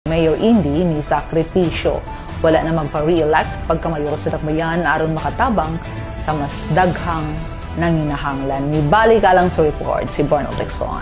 Mayor Indy ni sakripisyo. Wala na magpa-re-elect pagkamayor sa Dakbayan aron makatabang sa mas daghang nanginahanglan. Nibalik alang sa report si Borno Texon.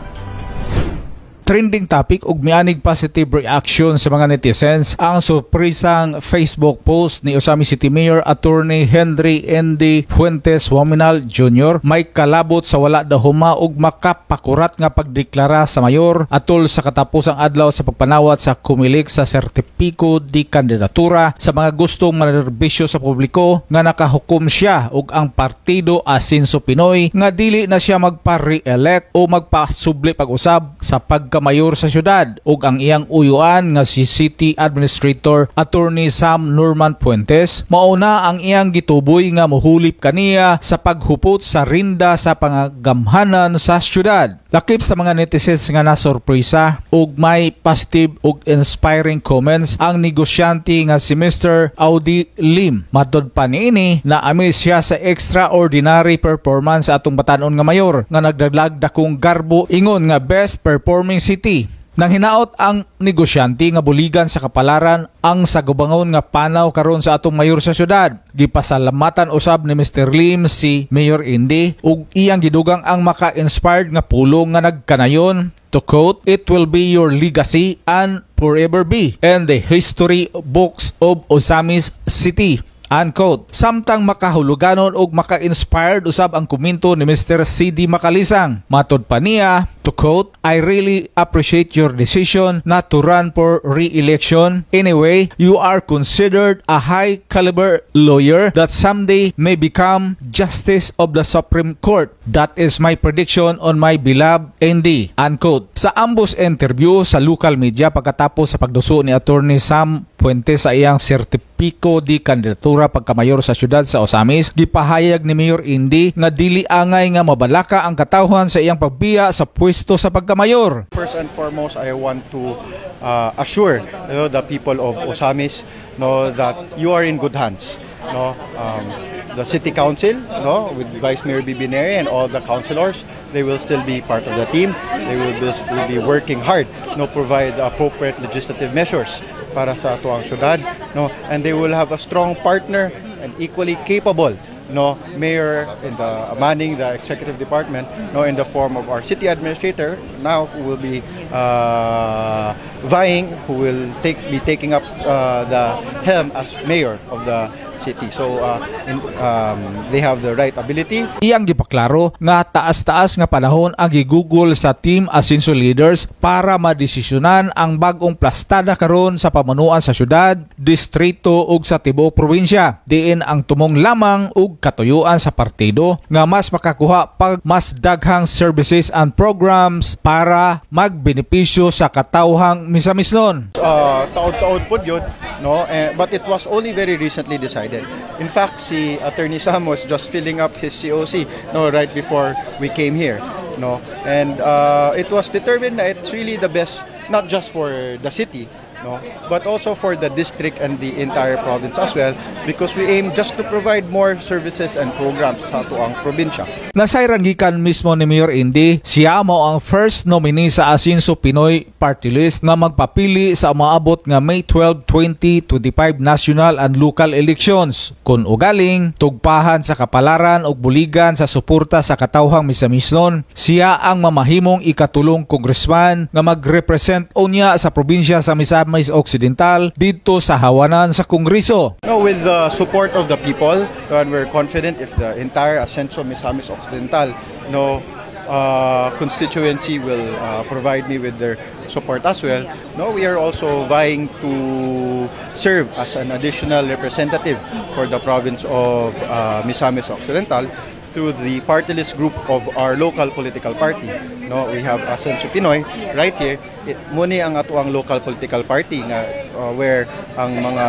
Trending topic ug mianig positive reaction sa mga netizens ang surprisang Facebook post ni Osami City Mayor Attorney Henry Andy Fuentes Waminal Jr. may kalabot sa wala dahuma ug makapakurat nga pagdeklara sa mayor atol sa katapusang adlaw sa pagpanawat sa kumilik sa sertipiko di kandidatura sa mga gustong manerbisyo sa publiko nga nakahukom siya ug ang partido Asinso Pinoy nga dili na siya magpa-re-elect o magpasubli pag-usab sa pagkamayor sa syudad ug ang iyang uyuan nga si City Administrator Attorney Sam Norman Fuentes mauna ang iyang gituboy nga mohulip kaniya sa paghupot sa rinda sa pangagamhanan sa syudad. Lakip sa mga netizens nga nasurpresa ug may positive ug inspiring comments ang negosyante nga si Mr. Audi Lim. Matod pa niini na amis siya sa extraordinary performance sa atong batanon nga mayor nga nagdaglag dakong garbo ingon nga best performing city. Nang hinaot ang negosyante nga buligan sa kapalaran ang sagubangon nga panaw karon sa atong mayor sa syudad. Gipasalamatan usab ni Mr. Lim si Mayor Indy ug iyang gidugang ang maka-inspired nga pulong nga nagkanayon. To quote, "It will be your legacy and forever be in the history books of Osami's City." Unquote. Samtang makahuluganon og maka-inspired usab ang komento ni Mr. C.D. Macalisang. Matod pa niya, to quote, "I really appreciate your decision not to run for re-election. Anyway, you are considered a high-caliber lawyer that someday may become Justice of the Supreme Court. That is my prediction on my beloved Andy." Unquote. Sa ambos interview sa local media pagkatapos sa pagduso ni Attorney Sam Fuentes sa iyang sertipiko di kandidatura pagkamayor sa syudad sa Osamis, gipahayag ni Mayor Indy nga dili angay nga mabalaka ang katawhan sa iyang pagbiya sa pwesto sa pagkamayor. First and foremost, I want to assure the people of Osamis that you are in good hands. The City Council with Vice Mayor Bibineri and all the councilors, they will still be part of the team. They will be working hard provide appropriate legislative measures para sa atuang syudad, and they will have a strong partner and equally capable mayor in the manning the executive department in the form of our city administrator now who will be who will be taking up the helm as mayor of the city. So they have the right ability. Iyang gipaklaro nga taas-taas nga panahon ang gigugol sa Team Asinso leaders para madesisyonan ang bag-ong plastada karon sa pamunuan sa syudad, distrito ug sa tibuok probinsya. Diin ang tumong lamang ug katuyuan sa partido nga mas makakuha pag mas daghang services and programs para magbenepisyo sa katawhang misamisnon. Taon-taon po yun, but it was only very recently decided. In fact, si Attorney Sam was just filling up his COC right before we came here. And it was determined that it's really the best, not just for the city, but also for the district and the entire province as well, because we aim just to provide more services and programs sa tuang probinsya. Nasayran gikan mismo ni Mayor Indy, siya mo ang first nominee sa Asinso Pinoy Party List nga magpapili sa maabot nga May 12, 2025 national and local elections. Kung ugaling, tugpahan sa kapalaran ug buligan sa suporta sa katawhang misamisnon, siya ang mamahimong ikatulong congressman nga magrepresent unya sa probinsya sa Misamis Occidental dito sa hawanan sa Kongreso. With the support of the people, and we're confident if the entire Asenso Misamis Occidental constituency will provide me with their support as well. We are also vying to serve as an additional representative for the province of Misamis Occidental through the party list group of our local political party. We have Asenso Pinoy right here. Muni ang atuang local political party nga where ang mga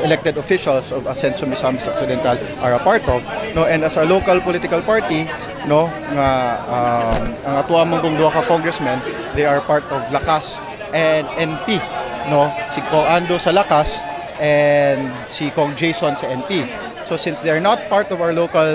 elected officials of Asenso Misamis Occidental are a part of. And as a local political party, nga ang atuang mong duha ka congressmen, they are part of Lakas and NP. Si Kong Ando sa Lakas and si Kong Jason sa NP. So since they are not part of our local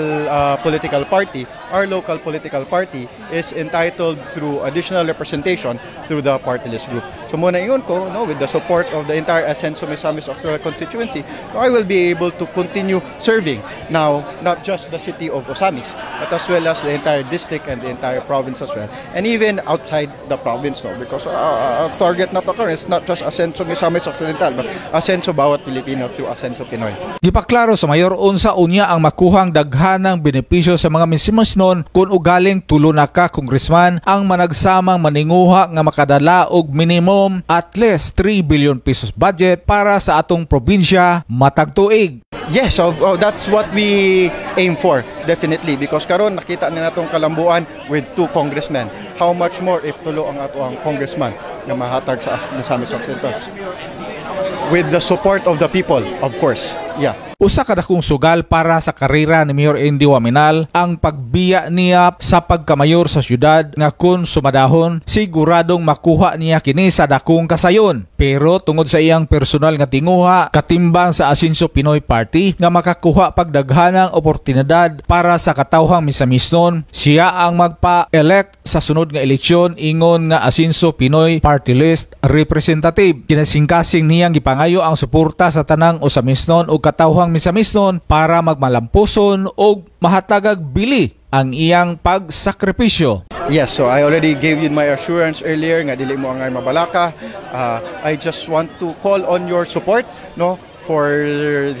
political party, our local political party is entitled through additional representation through the party list group. So muna yun ko, no, with the support of the entire Asenso Misamis Occidental constituency, I will be able to continue serving now not just the city of Osamis, but as well as the entire district and the entire province as well, and even outside the province, no, because our target na to is not just Asenso Misamis Occidental, but Asenso bawat Pilipino through Asenso Pinoy. Gipaklaro sa mayor unsa unya ang makuhang daghanang benepisyo sa mga misimasnon kung ugaling tulo na ka congressman ang managsamang maninguha nga makadala og minimum at least 3 billion pesos budget para sa atong probinsya matag tuig. Yes, so that's what we aim for, definitely, because karon nakita na natong kalambuan with 2 congressmen. How much more if tulo ang ato ang congressman nga mahatag sa Misamis Occidental? With the support of the people, of course. Yeah. Usa ka dakong sugal para sa karera ni Mayor Andy Waminal ang pagbiya niya sa pagkamayor sa syudad nga kun sumadahon siguradong makuha niya kini sa dakong kasayon. Pero tungod sa iyang personal nga tinguha katimbang sa Asenso Pinoy Party nga makakuha pagdaghanang oportunidad para sa katawhang misamisnon, siya ang magpa-elect sa sunod nga eleksyon ingon nga Asenso Pinoy Party List representative. Kinasingkasing niyang gipangayo ang suporta sa tanang Osamisnon o katawhang misamisnon para magmalampuson o mahatagag bili ang iyang pagsakripisyo. Yes, so I already gave you my assurance earlier nga dili mo angay mabalaka. I just want to call on your support, no, for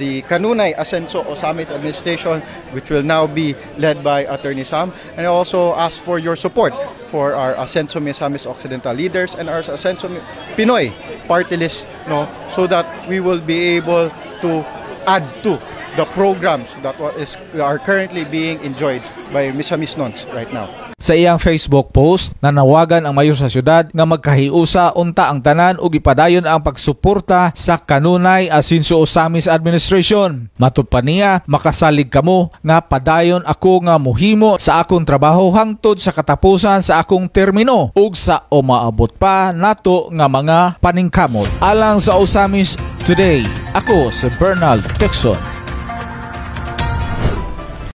the Kanunay Asenso Osamis administration, which will now be led by Attorney Sam, and I also ask for your support for our Asenso Misamis Occidental leaders and our Asenso Pinoy party list, no, so that we will be able to add to the programs that are currently being enjoyed by Misamisnons right now. Sa iyang Facebook post, nanawagan ang mayor sa syudad nga magkahiusa unta ang tanan ug ipadayon ang pagsuporta sa Kanunay Asenso Osamis administration. Matud pa niya, makasalig kamo nga padayon ako nga mohimo sa akong trabaho hangtod sa katapusan sa akong termino ug sa umaabot pa nato nga mga paningkamot. Alang sa Osamis Today, ako si Bernal Texon.